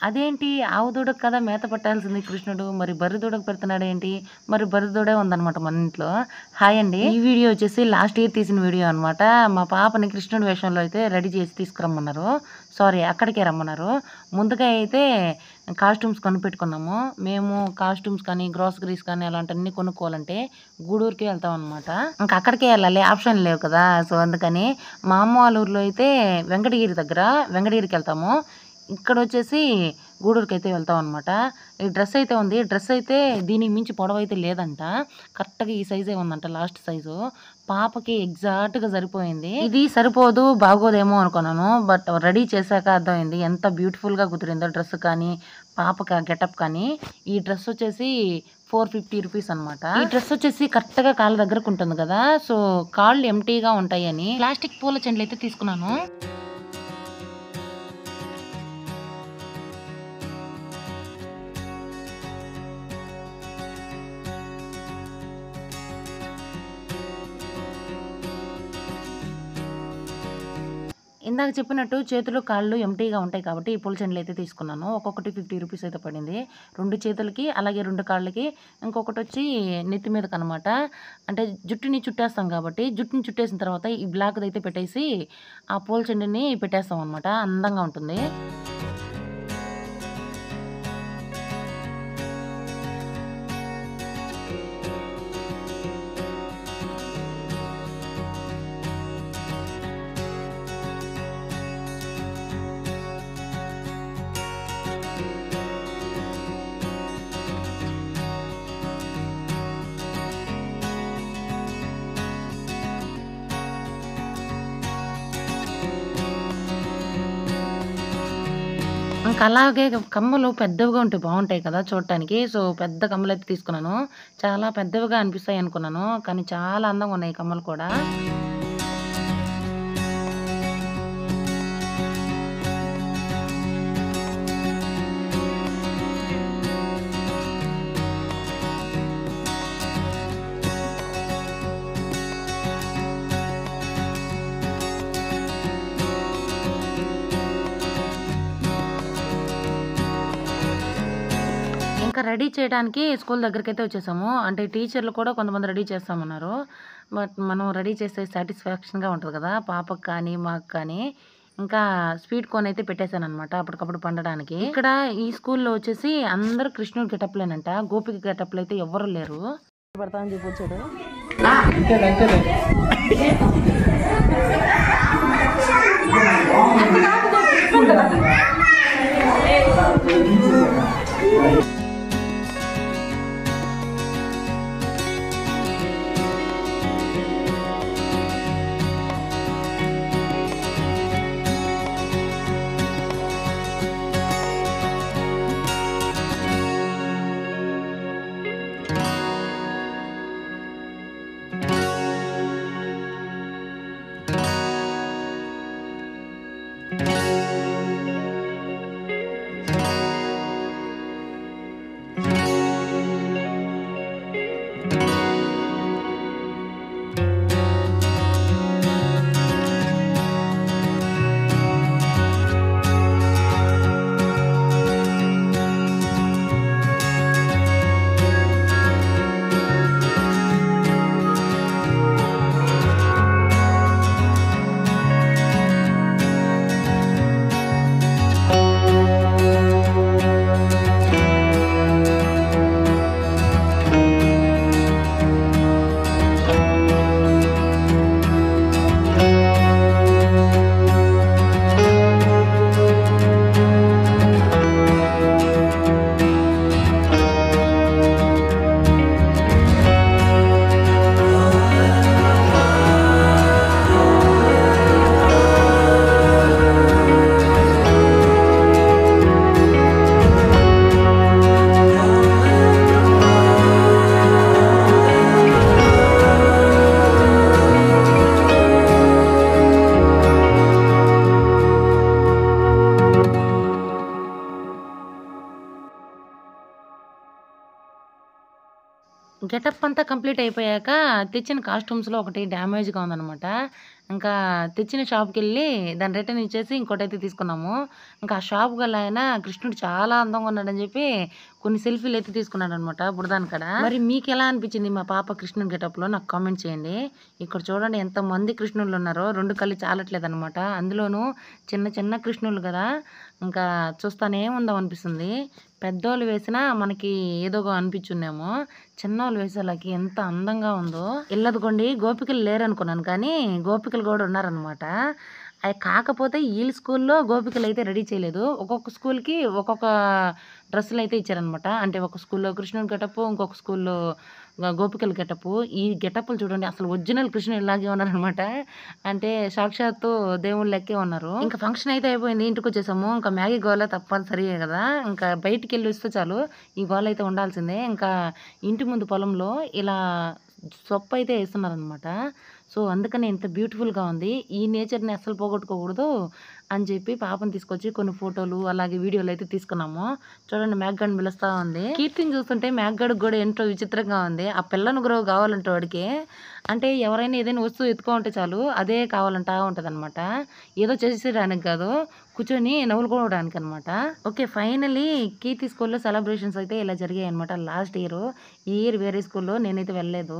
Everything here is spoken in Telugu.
అదేంటి ఆవు దూడకు కదా మేత పట్టాల్సింది కృష్ణుడు. మరి బర్రె దూడకు పెడుతున్నాడేంటి? మరి బర్రె దూడే ఉందనమాట మన ఇంట్లో. హాయ్ అండి. ఈ వీడియో వచ్చేసి లాస్ట్ ఇయర్ తీసిన వీడియో అనమాట. మా పాపని కృష్ణుడి వేషంలో అయితే రెడీ చేసి తీసుకురమ్మన్నారు. సారీ అక్కడికే రమ్మన్నారు. ముందుగా అయితే కాస్ట్యూమ్స్ కొనిపెట్టుకున్నాము. మేము కాస్ట్యూమ్స్ కానీ, గ్రోసరీస్ కానీ అలాంటివన్నీ కొనుక్కోవాలంటే గూడూరుకి వెళ్తాం అనమాట. ఇంకా అక్కడికే వెళ్ళాలి, ఆప్షన్ లేవు కదా. సో అందుకని మా అమ్మ వాళ్ళ ఊర్లో అయితే వెంకటగిరి దగ్గర వెంకటగిరికి వెళ్తాము. ఇక్కడ వచ్చేసి గూడూరుకి అయితే వెళ్తాం అనమాట. ఈ డ్రెస్ అయితే ఉంది. డ్రెస్ అయితే దీనికి మించి పొడవు అయితే లేదంట. కరెక్ట్గా ఈ సైజే ఉందంట, లాస్ట్ సైజు. పాపకి ఎగ్జాక్ట్గా సరిపోయింది. ఇది సరిపోదు బాగోదేమో అనుకున్నాను. బట్ రెడీ చేశాక అర్థమైంది ఎంత బ్యూటిఫుల్గా కుదిరిందో డ్రెస్ కానీ, పాపకి గెటప్ కానీ. ఈ డ్రెస్ వచ్చేసి 450 రూపీస్ అనమాట. ఈ డ్రెస్ వచ్చేసి కరెక్ట్గా కాళ్ళ దగ్గరకు ఉంటుంది కదా. సో కాళ్ళు ఎంటీగా ఉంటాయని ప్లాస్టిక్ పూల చెండ్లు అయితే తీసుకున్నాను. ఇందాక చెప్పినట్టు చేతులు కాళ్ళు ఎంటీగా ఉంటాయి కాబట్టి ఈ పూల చెండ్లు అయితే తీసుకున్నాను. ఒక్కొక్కటి 50 రూపీస్ అయితే పడింది. 2 చేతులకి అలాగే 2 కాళ్ళకి. ఇంకొకటి వచ్చి నెత్తి మీదకి అనమాట. అంటే జుట్టుని చుట్టేస్తాం కాబట్టి జుట్టుని చుట్టేసిన తర్వాత ఈ బ్లాక్ది అయితే పెట్టేసి ఆ పూల చెండుని పెట్టేస్తాం అనమాట. అందంగా ఉంటుంది. ఇంకా అలాగే కమ్మలు పెద్దవిగా ఉంటే బాగుంటాయి కదా చూడటానికి. సో పెద్ద కమ్మలు అయితే తీసుకున్నాను. చాలా పెద్దవిగా అనిపిస్తాయి అనుకున్నాను, కానీ చాలా అందంగా ఉన్నాయి ఈ కమ్మలు కూడా. ఇంకా రెడీ చేయడానికి స్కూల్ దగ్గరికైతే వచ్చేసాము. అంటే టీచర్లు కూడా కొంతమంది రెడీ చేస్తామన్నారు. బట్ మనం రెడీ చేస్తే సాటిస్ఫాక్షన్‌గా ఉంటది కదా, పాపకి కానీ, మాకు కానీ. ఇంకా స్వీట్ కోన్ అయితే పెట్టేసాననమాట అప్పటికప్పుడు పండడానికి. ఇక్కడ ఈ స్కూల్‌లో వచ్చేసి అందరూ కృష్ణుడి గెటప్‌లేనంట. గోపిక గెటప్‌లో అయితే ఎవ్వరు లేరు. పెడతా అని చెప్పి వచ్చాడు. గెటప్ అంతా కంప్లీట్ అయిపోయాక తెచ్చిన కాస్ట్యూమ్స్‌లో ఒకటి డ్యామేజ్‌గా ఉందనమాట. ఇంకా తెచ్చిన షాప్‌కెళ్ళి దాన్ని రిటర్న్ ఇచ్చేసి ఇంకోటైతే తీసుకున్నాము. ఇంకా ఆ షాప్ గల ఆయన కృష్ణుడు చాలా అందంగా ఉన్నాడని చెప్పి కొన్ని సెల్ఫీలయితే తీసుకున్నాడనమాట బుడదాని కాడ. మరి మీకెలా అనిపించింది మా పాప కృష్ణుడి గెటప్‌లో నాకు కామెంట్ చేయండి. ఇక్కడ చూడండి ఎంతమంది కృష్ణుళ్ళున్నారో 2 కళ్ళు చాలట్లేదనమాట. అందులోనూ చిన్న చిన్న కృష్ణుళ్ళు గదా! ఇంకా చూస్తానే ఉందాం అనిపిస్తుంది. పెద్దోళ్ళు వేసినా మనకి ఏదోగా అనిపించుండేమో. చిన్నోళ్ళు వేసేలాకి ఎంత అందంగా ఉందో. ఇల్లదిగోండి గోపికలు లేరనుకున్నాను కానీ గోపికలు గూడా ఉన్నారనమాట. కాకపోతే ఈళ్ళ స్కూల్లో గోపికలయితే రెడీ చేయలేదు. ఒక్కొక్క స్కూల్‌కి ఒక్కొక్క డ్రెస్సులయితే ఇచ్చారనమాట. అంటే ఒక స్కూల్‌లో కృష్ణుడి గెటప్పు, ఇంకొక స్కూల్‌లో గోపికల గెటప్పు. ఈ గెటప్పులు చూడండి అసలు ఒరిజినల్ కృష్ణుడిలాగే ఉన్నారనమాట. అంటే సాక్షాత్తు దేవుడి లెక్కే ఉన్నారు. ఇంకా ఫంక్షన్ అయితే అయిపోయింది. ఇంటికొచ్చేసాము. ఇంకా మ్యాగీ గోల తప్పనిసరియే గదా! ఇంకా బయటికెళ్ళి వస్తే చాలు ఈ గోలయితే ఉండాల్సిందే. ఇంకా ఇంటి ముందు పొలంలో ఇలా సొప్పయితే ఏస్తున్నారనమాట. సో, అందుకనే ఇంత బ్యూటిఫుల్‌గా ఉంది. ఈ నేచర్‌ని అస్సలు పోగొట్టుకోకూడదు అని చెప్పి పాపని తీసుకొచ్చి కొన్ని ఫోటోలు, అలాగే వీడియోలయితే తీసుకున్నాము. చూడండి మేఘగాడిని పిలుస్తా ఉంది. కీర్తిని చూస్తుంటే మేఘగాడికి గూడా ఏంటో విచిత్రంగా ఉంది. ఆ పిల్లనుగ్రహం కావాలంట వాడికి. అంటే ఎవరైనా ఏదైనా వస్తువు ఎత్తుకో ఉంటే చాలు అదే కావాలంటా ఉంటదనమాట. ఏదో చేసేయడానికి గాదు. కూర్చొని నవ్వులుకోవడానికనమాట. ఓకే. ఫైనల్లీ కీర్తి స్కూల్‌లో సెలబ్రేషన్స్ అయితే ఇలా జరిగాయనమాట లాస్ట్ ఇయరు. ఈ ఇయర్ వేరే స్కూల్‌లో నేనైతే వెళ్ళలేదు.